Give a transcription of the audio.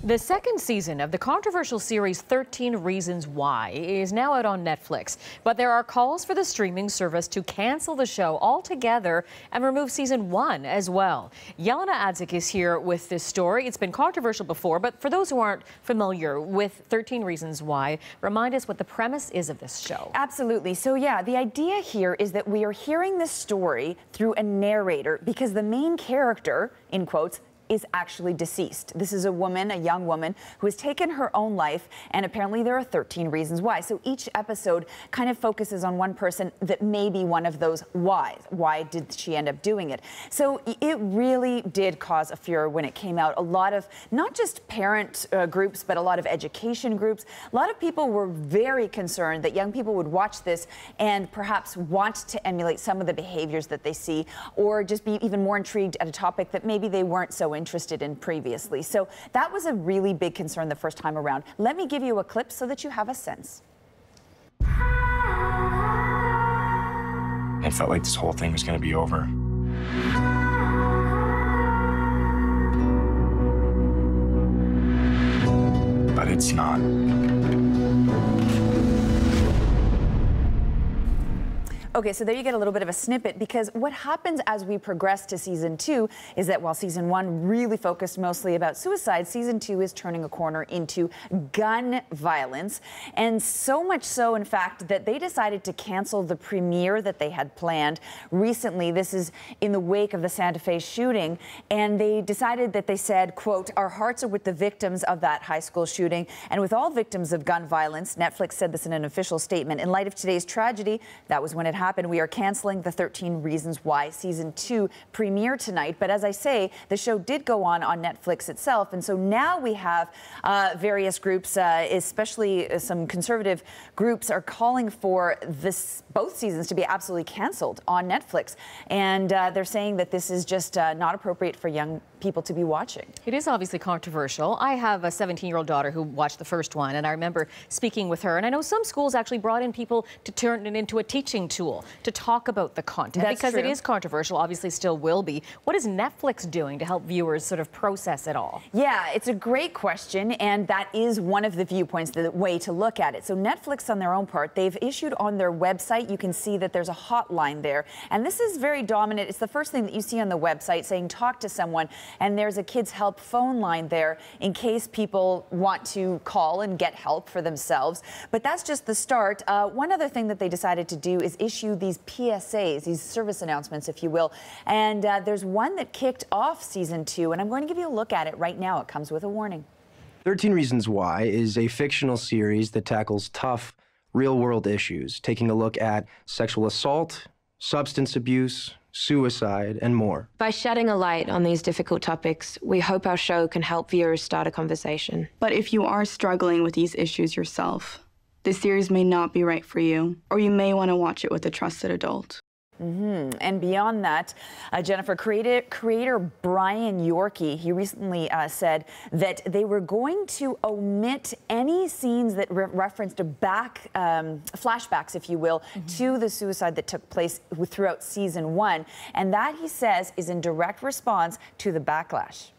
The second season of the controversial series 13 Reasons Why is now out on Netflix, but there are calls for the streaming service to cancel the show altogether and remove season 1 as well. Jelena Adzik is here with this story. It's been controversial before, but for those who aren't familiar with 13 Reasons Why, remind us what the premise is of this show. Absolutely. So yeah, the idea here is that we are hearing this story through a narrator because the main character, in quotes, is actually deceased. This is a woman, a young woman, who has taken her own life, and apparently there are 13 reasons why. So each episode kind of focuses on one person that may be one of those whys. Why did she end up doing it? So it really did cause a furor when it came out. A lot of, not just parent groups, but a lot of education groups. A lot of people were very concerned that young people would watch this and perhaps want to emulate some of the behaviors that they see, or just be even more intrigued at a topic that maybe they weren't so interested in previously. So that was a really big concern the first time around. Let me give you a clip so that you have a sense. It felt like this whole thing was going to be over. But it's not. Okay, so there you get a little bit of a snippet, because what happens as we progress to season 2 is that while season 1 really focused mostly about suicide, season 2 is turning a corner into gun violence. And so much so, in fact, that they decided to cancel the premiere that they had planned recently. This is in the wake of the Santa Fe shooting. And they decided that they said, quote, "Our hearts are with the victims of that high school shooting and with all victims of gun violence." Netflix said this in an official statement. "In light of today's tragedy," that was when it happened, "we are canceling the 13 Reasons Why season 2 premiere tonight." But as I say, the show did go on Netflix itself. And so now we have various groups, especially some conservative groups, are calling for both seasons to be absolutely canceled on Netflix. And they're saying that this is just not appropriate for young people to be watching. It is obviously controversial. I have a 17-year-old daughter who watched the first one, and I remember speaking with her. And I know some schools actually brought in people to turn it into a teaching tool to talk about the content. That's because true. It is controversial, obviously still will be. What is Netflix doing to help viewers sort of process it all? Yeah, it's a great question, and that is one of the viewpoints, the way to look at it. So Netflix, on their own part, they've issued on their website, you can see that there's a hotline there. And this is very dominant. It's the first thing that you see on the website, saying talk to someone. And there's a kids help phone line there in case people want to call and get help for themselves. But that's just the start. One other thing that they decided to do is issue these PSAs, these service announcements, if you will. And there's one that kicked off season 2, and I'm going to give you a look at it right now. It comes with a warning. 13 Reasons Why is a fictional series that tackles tough, real-world issues, taking a look at sexual assault, substance abuse, suicide, and more. By shedding a light on these difficult topics, we hope our show can help viewers start a conversation. But if you are struggling with these issues yourself, this series may not be right for you, or you may want to watch it with a trusted adult. And beyond that, Jennifer, creator Brian Yorkie, he recently said that they were going to omit any scenes that referenced flashbacks, if you will, to the suicide that took place throughout season 1. And that, he says, is in direct response to the backlash.